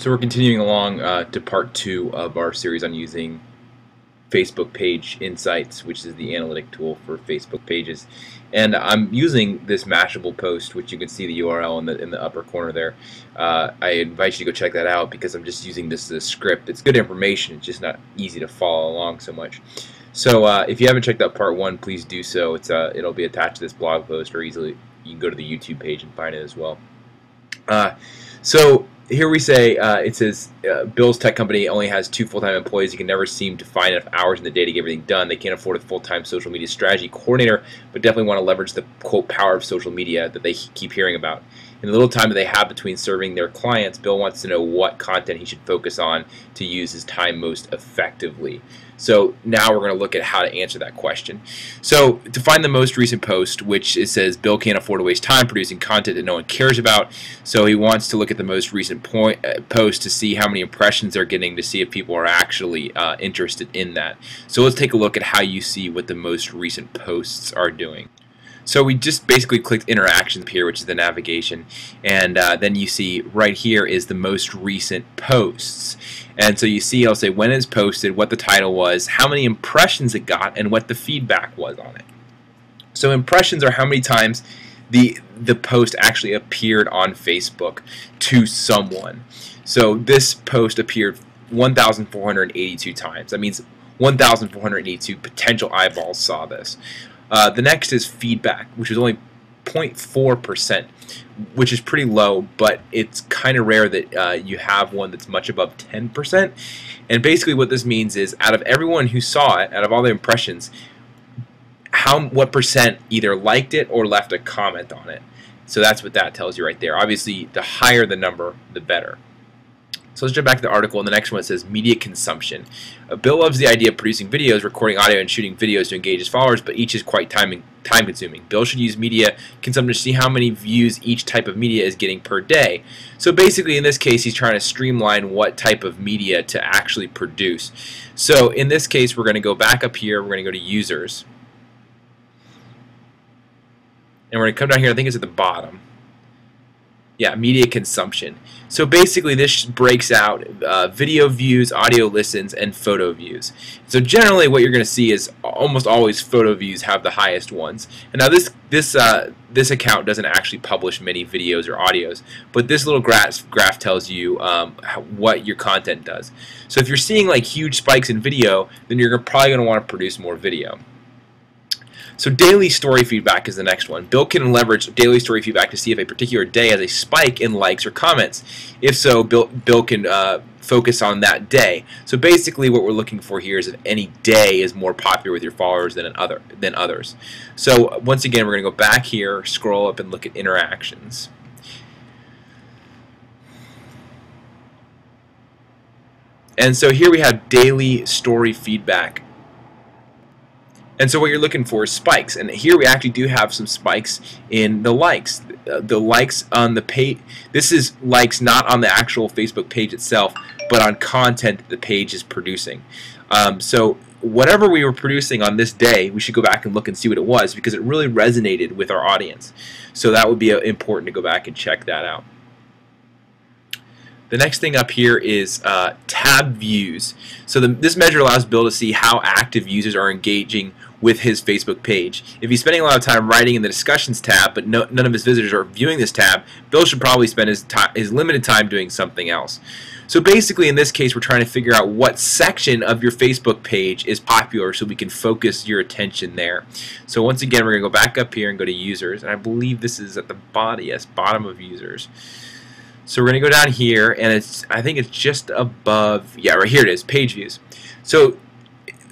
So we're continuing along to part 2 of our series on using Facebook Page Insights, which is the analytic tool for Facebook pages. And I'm using this Mashable post, which you can see the URL in the upper corner there. I invite you to go check that out because I'm just using this as a script. It's good information, it's just not easy to follow along so much. So if you haven't checked out part 1, please do so. It'll be attached to this blog post, or easily you can go to the YouTube page and find it as well. So here we say, it says Bill's tech company only has 2 full-time employees. He can never seem to find enough hours in the day to get everything done. They can't afford a full-time social media strategy coordinator, but definitely want to leverage the, quote, power of social media that they keep hearing about. In the little time that they have between serving their clients, Bill wants to know what content he should focus on to use his time most effectively. So now we're going to look at how to answer that question. So to find the most recent post, which it says Bill can't afford to waste time producing content that no one cares about, so he wants to look at the most recent post to see how many impressions they're getting, to see if people are actually interested in that. So let's take a look at how you see what the most recent posts are doing. So we just basically clicked interactions here, which is the navigation, and then you see right here is the most recent posts. And so you see, I'll say when it's posted, what the title was, how many impressions it got, and what the feedback was on it. So impressions are how many times the post actually appeared on Facebook to someone. So this post appeared 1,482 times. That means 1,482 potential eyeballs saw this. The next is feedback, which is only 0.4%, which is pretty low, but it's kind of rare that you have one that's much above 10%. And basically what this means is, out of everyone who saw it, out of all the impressions, what percent either liked it or left a comment on it. So that's what that tells you right there. Obviously, the higher the number, the better. So let's jump back to the article, and the next one says media consumption. Bill loves the idea of producing videos, recording audio, and shooting videos to engage his followers, but each is quite time-consuming. Bill should use media consumption to see how many views each type of media is getting per day. So basically, in this case, he's trying to streamline what type of media to actually produce. So in this case, we're going to go back up here. We're going to go to users, and we're going to come down here. I think it's at the bottom. Yeah, media consumption. So basically this breaks out video views, audio listens, and photo views. So generally what you're going to see is almost always photo views have the highest ones. And now this account doesn't actually publish many videos or audios, but this little graph tells you what your content does. So if you're seeing like huge spikes in video, then you're probably going to want to produce more video. So daily story feedback is the next one. Bill can leverage daily story feedback to see if a particular day has a spike in likes or comments. If so, Bill can focus on that day. So basically what we're looking for here is if any day is more popular with your followers than others. So once again, we're going to go back here, scroll up, and look at interactions. And so here we have daily story feedback. And so what you're looking for is spikes, and here we actually do have some spikes in the likes. The likes on the page, this is likes not on the actual Facebook page itself, but on content that the page is producing. So whatever we were producing on this day, we should go back and look and see what it was, because it really resonated with our audience. So that would be important to go back and check that out. The next thing up here is tab views. So this measure allows Bill to see how active users are engaging with his Facebook page. If he's spending a lot of time writing in the discussions tab, but none of his visitors are viewing this tab, Bill should probably spend his limited time doing something else. So basically in this case, we're trying to figure out what section of your Facebook page is popular so we can focus your attention there. So once again, we're going to go back up here and go to users, and I believe this is at the bottom, yes, bottom of users. So we're going to go down here, and I think it's just above, yeah, right here it is, page views. So,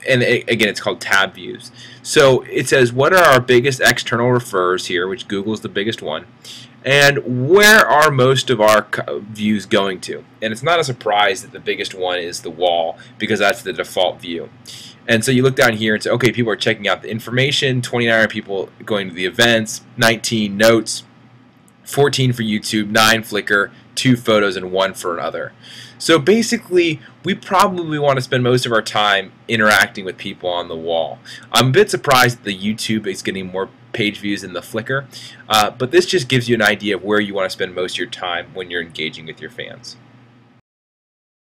and again, it's called tab views. So it says, what are our biggest external referrers here, which Google is the biggest one, and where are most of our views going to? And it's not a surprise that the biggest one is the wall, because that's the default view. And so you look down here and say, okay, people are checking out the information, 29 are people going to the events, 19 notes, 14 for YouTube, 9 Flickr, 2 photos, and 1 for another. So basically, we probably want to spend most of our time interacting with people on the wall. I'm a bit surprised that the YouTube is getting more page views than the Flickr, but this just gives you an idea of where you want to spend most of your time when you're engaging with your fans.